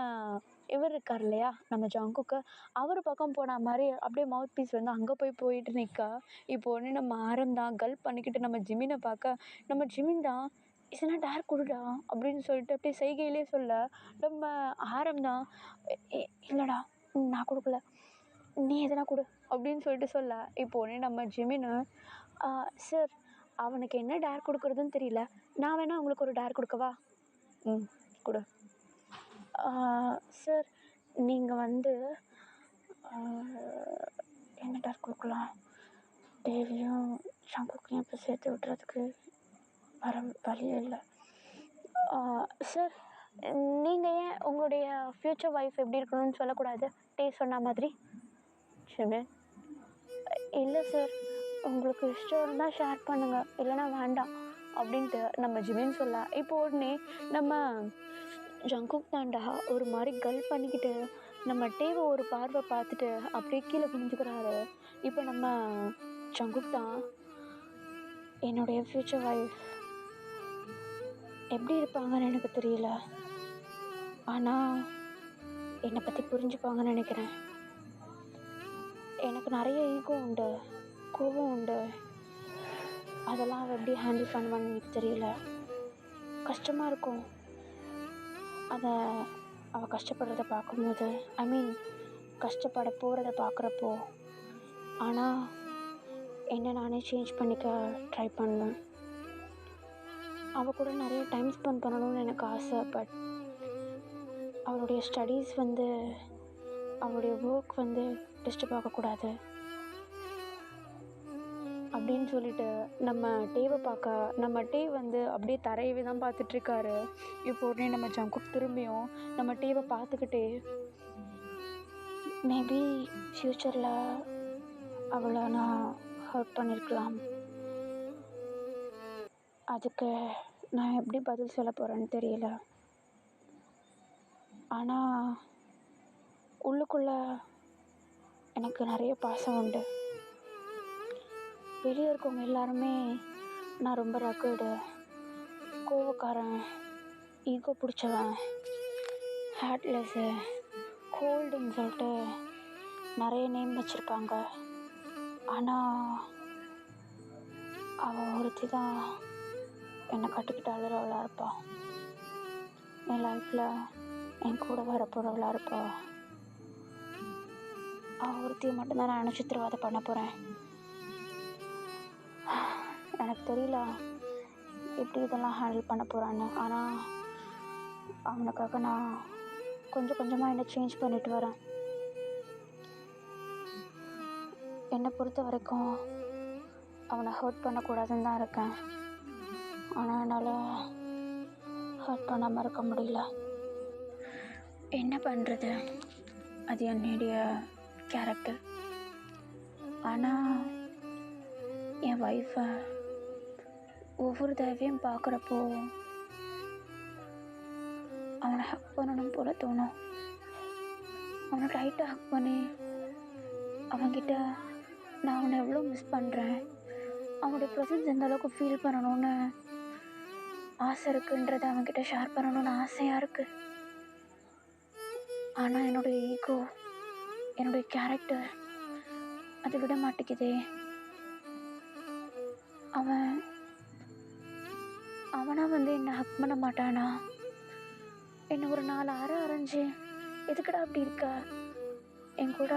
இவர் இருக்கார் இல்லையா நம்ம ஜங்குக்கு, அவர் பக்கம் போன மாதிரி அப்படியே மவுத் பீஸ் வந்து அங்கே போயிட்டு நிற்க, இப்போ உடனே நம்ம ஆரம் தான் கல்ப் பண்ணிக்கிட்டு நம்ம ஜிமினை பார்க்க, நம்ம ஜிமின் தான் "இதனா டேர் கொடுடா" அப்படின்னு சொல்லிட்டு அப்படியே செய்கையிலே சொல்ல, நம்ம ஆரம் தான் இல்லைடா நான் கொடுக்கல, நீ எதனா கொடு அப்படின்னு சொல்லிட்டு சொல்ல, இப்போ உடனே நம்ம ஜிமின்னு சார் அவனுக்கு என்ன டேர் கொடுக்குறதுன்னு தெரியல, நான் வேணா உங்களுக்கு ஒரு டேர் கொடுக்கவா? ம் கொடு. சார் நீங்கள் வந்து என்ன டேர் கொடுக்கலாம்? டேவியும் சங்குக்கையும் இப்போ சேர்த்து விட்டுறதுக்கு வர வழியே இல்லை. சார் நீங்கள் ஏன் உங்களுடைய ஃப்யூச்சர் ஒய்ஃப் எப்படி இருக்கணும்னு சொல்லக்கூடாது டேவ் சொன்ன மாதிரி? ஜிமின் இல்லை சார், உங்களுக்கு இஷ்டம் இருந்தால் ஷேர் பண்ணுங்கள், இல்லைனா வேண்டாம் அப்படின்ட்டு நம்ம ஜிமின் சொல்ல, இப்போ உடனே நம்ம ஜங்குக் தாண்டா ஒரு மாதிரி கல் பண்ணிக்கிட்டு நம்ம டேவை ஒரு பார்வை பார்த்துட்டு அப்படியே கீழே குனிஞ்சுக்கிறாரு. இப்போ நம்ம ஜங்குக் தான் என்னுடைய ஃப்யூச்சர் ஒய்ஃப் எப்படி இருப்பாங்கன்னு எனக்கு தெரியல, ஆனால் என்னை பற்றி புரிஞ்சுப்பாங்கன்னு நினைக்கிறேன். எனக்கு நிறைய ஈகோ உண்டு, கோபம் உண்டு, அதெல்லாம் அவள் எப்படி ஹேண்டில் பண்ணுவான்னு எனக்கு தெரியல. கஷ்டமாக இருக்கும் அதை அவள் கஷ்டப்படுறத பார்க்கும்போது, ஐ மீன் கஷ்டப்பட போகிறத பார்க்குறப்போ. ஆனால் என்னை நானே சேஞ்ச் பண்ணிக்க ட்ரை பண்ணுவேன். அவள் கூட நிறைய டைம் ஸ்பெண்ட் பண்ணணும்னு எனக்கு ஆசை. பட் அவளுடைய ஸ்டடீஸ் வந்து, அவளுடைய ஒர்க் வந்து டிஸ்டர்ப் ஆகக்கூடாது அப்படின்னு சொல்லிட்டு நம்ம டேவை பார்க்க, நம்ம டேவ் வந்து அப்படியே தரையவே தான் பார்த்துட்ருக்காரு. இப்போ உடனே நம்ம ஜங்குக் திரும்பியும் நம்ம டேவை பார்த்துக்கிட்டே, மேபி ஃப்யூச்சரில் அவளை நான் ஹர்ட் பண்ணியிருக்கலாம், அதுக்கு நான் எப்படி பதில் சொல்ல போகிறேன்னு தெரியல, ஆனால் உள்ளுக்குள்ளே எனக்கு நிறைய பாசம் உண்டு. வெளியே இருக்கவங்க எல்லாருமே நான் ரொம்ப ரகடு, கோவக்காரன், ஈகோ பிடிச்சவன், ஹார்ட்லெஸ்ஸு, கோல்டுன்னு சொல்லிட்டு நிறைய நேம் வச்சுருப்பாங்க. ஆனால் அவள் ஒருத்தி தான் என்னை கட்டிக்கிட்டு அழுறவளாக இருப்பாள். என் லைஃப்பில் என் கூட வரப்போகிறவளாக இருப்பாள். அவள் ஒருத்தியை மட்டும்தான் நான் நட்சத்திரவாதம் பண்ண போகிறேன். எனக்கு தெரியல எப்படி இதெல்லாம் ஹேண்டில் பண்ண போகிறான்னு, ஆனால் அவனுக்காக நான் கொஞ்சம் கொஞ்சமாக என்னை சேஞ்ச் பண்ணிட்டு வரேன். என்னை பொறுத்த வரைக்கும் அவனை ஹர்ட் பண்ணக்கூடாதுன்னு தான் இருக்கேன், ஆனால் என்னால் ஹர்ட் பண்ணாமல் இருக்க முடியல. என்ன பண்ணுறது, அது என்னுடைய கேரக்டர். ஆனால் என் ஒய்ஃபை ஒவ்வொரு தடவையும் பார்க்குறப்போ அவனை ஹக் பண்ணணும் போல தோணும். அவனை டைட்டாக ஹக் பண்ணி அவன்கிட்ட நான் அவனை எவ்வளோ மிஸ் பண்ணுறேன், அவனுடைய ப்ரெசன்ஸ் எந்த அளவுக்கு ஃபீல் பண்ணணும்னு ஆசை இருக்குன்றதை அவன்கிட்ட ஷேர் பண்ணணும்னு ஆசையாக இருக்குது. ஆனால் என்னுடைய ஈகோ, என்னுடைய கேரக்டர் அதை விட மாட்டேங்குதே. அவனாக வந்து என்னை ஹக் பண்ண மாட்டானா? என்னை ஒரு 4 அரை அரைஞ்சி எதுக்கடா அப்படி இருக்க, என் கூட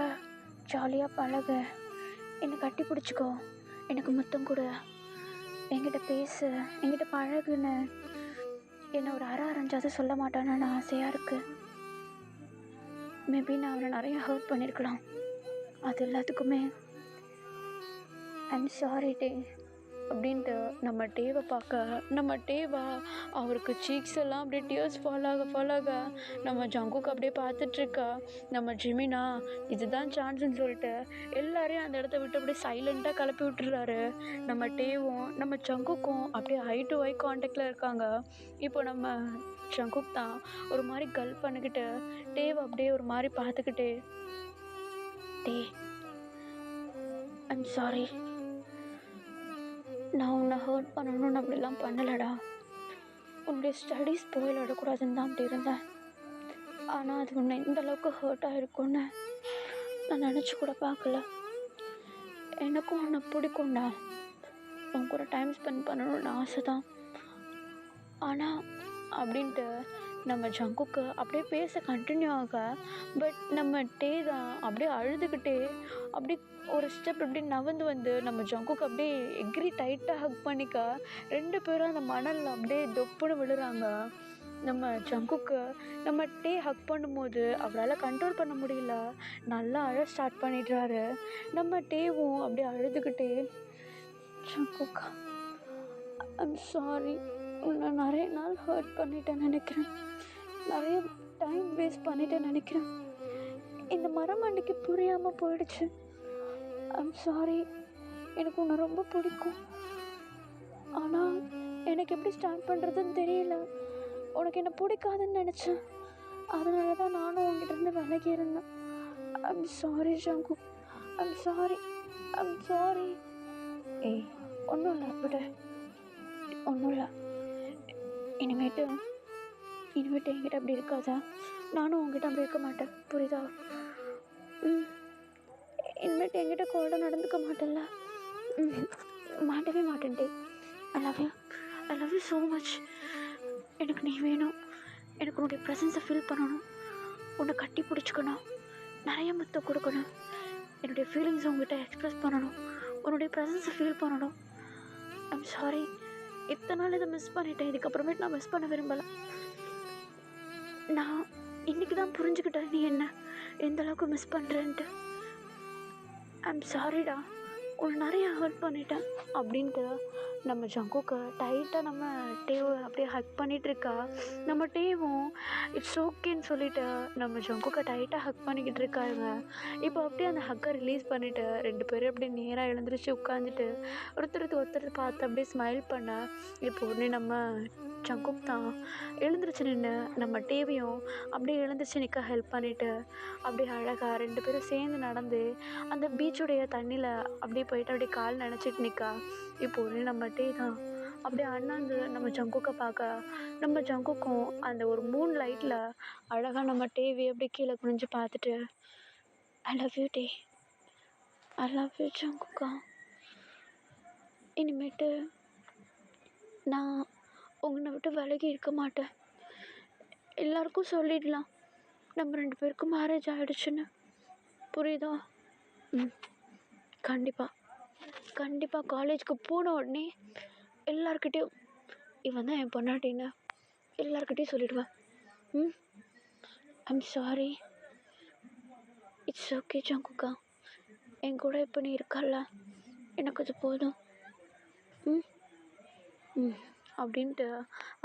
ஜாலியாக பழகு, என்னை கட்டி பிடிச்சிக்கோ, எனக்கு முத்தம் கொடு, என்கிட்ட பேசு, என்கிட்ட பழகுன்னு என்னை ஒரு அரை அரைஞ்சாவது சொல்ல மாட்டானான்னு ஆசையாக இருக்குது. மேபி நான் அவனை நிறைய ஹர்ட் பண்ணியிருக்கலாம். அது எல்லாத்துக்குமே ஐம் சாரி டே அப்படின்ட்டு நம்ம டேவை பார்க்க, நம்ம டேவா அவருக்கு சீக்ஸ் எல்லாம் அப்படியே டியர்ஸ் ஃபால் ஆக நம்ம ஜங்குக்கு அப்படியே பார்த்துட்ருக்கா. நம்ம ஜிமினா இதுதான் சான்ஸ்ன்னு சொல்லிட்டு எல்லாரையும் அந்த இடத்த விட்டு அப்படியே சைலண்ட்டாக கிளப்பி விட்டுறாரு. நம்ம டேவும் நம்ம ஜங்குக்கும் அப்படியே ஐ டு ஐ கான்டாக்டில் இருக்காங்க. இப்போ நம்ம ஜங்குக் தான் ஒரு மாதிரி கல் பண்ணிக்கிட்டு டேவை அப்படியே ஒரு மாதிரி பார்த்துக்கிட்டே, டே ஐம் சாரி, நான் உன்னை ஹர்ட் பண்ணணும்னு அப்படிலாம் பண்ணலடா. உன்னுடைய ஸ்டடீஸ் ஸ்பாயில் ஆடக்கூடாதுன்னு தான் அப்படி இருந்தேன். ஆனால் அது உன்னை இந்த அளவுக்கு ஹர்ட் ஆகிருக்கும்னு நான் நினச்சி கூட பார்க்கல. எனக்கும் உன்னை பிடிக்கும்டா, உன் கூட டைம் ஸ்பெண்ட் பண்ணணும்னு ஆசை தான். ஆனால் அப்படின்ட்டு நம்ம ஜங்குக்கு அப்படியே பேச கண்டினியூ ஆக, பட் நம்ம டே தான் அப்படியே அழுதுகிட்டே அப்படி ஒரு ஸ்டெப் இப்படி நகர்ந்து வந்து நம்ம ஜங்குக்கு அப்படியே எக்ரி டைட்டாக ஹக் பண்ணிக்க, 2 பேரும் அந்த மணலில் அப்படியே தொப்புன்னு விழுறாங்க. நம்ம ஜங்குக்கு நம்ம டே ஹக் பண்ணும்போது அவரால் கண்ட்ரோல் பண்ண முடியல, நல்லா அழ ஸ்டார்ட் பண்ணிடுறாரு. நம்ம டேவும் அப்படியே அழுதுகிட்டே, ஜங்குக்கா ஐம் சாரி, உன்னை நிறைய நாள் ஹர்ட் பண்ணிட்டேன்னு நினைக்கிறேன், நிறைய டைம் வேஸ்ட் பண்ணிட்டேன்னு நினைக்கிறேன், இந்த மரம் அன்னைக்கு புரியாமல் போயிடுச்சு. ஐம் சாரி, எனக்கு உன்னை ரொம்ப பிடிக்கும், ஆனால் எனக்கு எப்படி ஸ்டார்ட் பண்ணுறதுன்னு தெரியல. உனக்கு என்னை பிடிக்காதுன்னு நினச்சேன், அதனால தான் நானும் உங்ககிட்ட விலகி இருந்தேன். I'm sorry Jungkook, I'm sorry, I'm sorry. ஏய் ஒன்றும் இல்லை, விடு, ஒன்றும் இல்லை. இனிமேட்டு என்கிட்ட அப்படி இருக்காதா? நானும் உங்ககிட்ட அப்படி இருக்க மாட்டேன், புரியுதா? இனிமேட்டு என்கிட்ட கோல்டாக நடந்துக்க மாட்டேன்ல? மாட்டவே மாட்டேன்டே. I love you so much. எனக்கு நீ வேணும், எனக்கு உன்னுடைய ப்ரெசன்ஸை ஃபீல் பண்ணணும், உன்னை கட்டி பிடிச்சிக்கணும், நிறைய முத்தம் கொடுக்கணும், என்னுடைய ஃபீலிங்ஸை உங்ககிட்ட எக்ஸ்ப்ரெஸ் பண்ணணும், உன்னுடைய ப்ரெசன்ஸை ஃபீல் பண்ணணும். ஐம் சாரி, இத்தனை நாள் இதை மிஸ் பண்ணிட்டேன், இதுக்கப்புறமேட்டு நான் மிஸ் பண்ண விரும்பலை. நான் இன்றைக்கி தான் புரிஞ்சுக்கிட்டேன் நீ என்ன எந்த அளவுக்கு மிஸ் பண்ணுறேன்ட்டு. ஐம் சாரிடா, உன்னை நிறைய ஹர்ட் பண்ணிட்டேன் அப்படின்ட்டு நம்ம ஜங்குக்கு டைட்டாக நம்ம டேவை அப்படியே ஹக் பண்ணிகிட்ருக்கா. நம்ம டேவும் இட்ஸ் ஓகேன்னு சொல்லிவிட்டு நம்ம ஜங்குக்கை டைட்டாக ஹக் பண்ணிக்கிட்டு இருக்காங்க. இப்போ அப்படியே அந்த ஹக்கை ரிலீஸ் பண்ணிவிட்டு 2 பேரும் அப்படியே நேராக எழுந்திரிச்சு உட்காந்துட்டு ஒருத்தர் பார்த்து அப்படியே ஸ்மைல் பண்ண, இப்போ உடனே நம்ம ஜங்குக் தான் எழுந்திரிச்சு நின்று நம்ம டேவையும் அப்படியே எழுந்திரிச்சு நிற்க ஹெல்ப் பண்ணிவிட்டு அப்படியே அழகாக 2 பேரும் சேர்ந்து நடந்து அந்த பீச்சுடைய தண்ணியில் அப்படியே போயிட்டு அப்படியே கால் நினச்சிட்டு நிற்கா. இப்போ உடனே நம்ம டே தான் அப்படியே அண்ணாந்து நம்ம ஜங்குக்கை பார்க்க, நம்ம ஜங்குக்கும் அந்த ஒரு மூன் லைட்டில் அழகாக நம்ம டேவை அப்படியே கீழே குனிஞ்சு பார்த்துட்டு, ஐ லவ் யூ டே, ஐ லவ் யூ ஜங்குக்கா. இனிமேட்டு நான் உன்னை விட்டு விலகி இருக்க மாட்டேன். எல்லாருக்கும் சொல்லிடலாம் நம்ம 2 பேருக்கும் மேரேஜ் ஆகிடுச்சுன்னு, புரியுதா? கண்டிப்பாக காலேஜுக்கு போன உடனே எல்லாருக்கிட்டேயும் இவன் தான் என் பொண்டாட்டின்னு எல்லாருக்கிட்டேயும் சொல்லிடுவேன். ஐம் சாரி, இட்ஸ் ஓகே ஜங்குக்கா, என் கூட இப்போ நீ இருக்கல்ல, எனக்கு அது போதும். அப்படின்ட்டு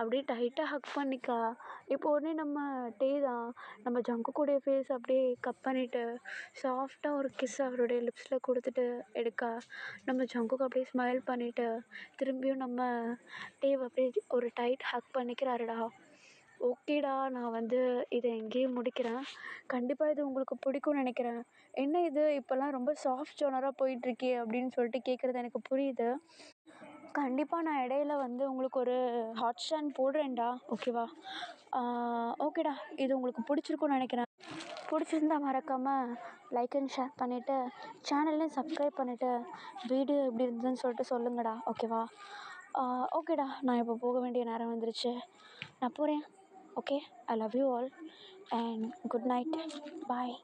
அப்படியே டைட்டாக ஹக் பண்ணிக்கா. இப்போ உடனே நம்ம டே தான் நம்ம ஜங்குக்குடைய ஃபேஸ் அப்படியே கட் பண்ணிவிட்டு சாஃப்டாக ஒரு கிஸ் அவருடைய லிப்ஸில் கொடுத்துட்டு எடுக்கா. நம்ம ஜங்குக்கு அப்படியே ஸ்மைல் பண்ணிவிட்டு திரும்பியும் நம்ம டேவை அப்படியே ஒரு டைட் ஹக் பண்ணிக்கிறாருடா. ஓகேடா, நான் இதை எங்கேயே முடிக்கிறேன். கண்டிப்பாக இது உங்களுக்கு பிடிக்கும்னு நினைக்கிறேன். என்ன இது இப்போல்லாம் ரொம்ப சாஃப்ட் ஜோனராக போயிட்டுருக்கே அப்படின்னு சொல்லிட்டு கேட்குறது எனக்கு புரியுது. கண்டிப்பாக நான் இடையில உங்களுக்கு ஒரு ஹாட் ஸ்டாண்ட் போடுறேன்டா, ஓகேவா? ஓகேடா, இது உங்களுக்கு பிடிச்சிருக்குன்னு நினைக்கிறேன். பிடிச்சிருந்தா மறக்காமல் லைக் அண்ட் ஷேர் பண்ணிவிட்டு சேனல்லையும் சப்ஸ்கிரைப் பண்ணிவிட்டு வீடியோ எப்படி இருந்ததுன்னு சொல்லிட்டு சொல்லுங்கடா, ஓகேவா? ஓகேடா, நான் இப்போ போக வேண்டிய நேரம் வந்துருச்சு, நான் போகிறேன். Okay, I love you all and good night, bye.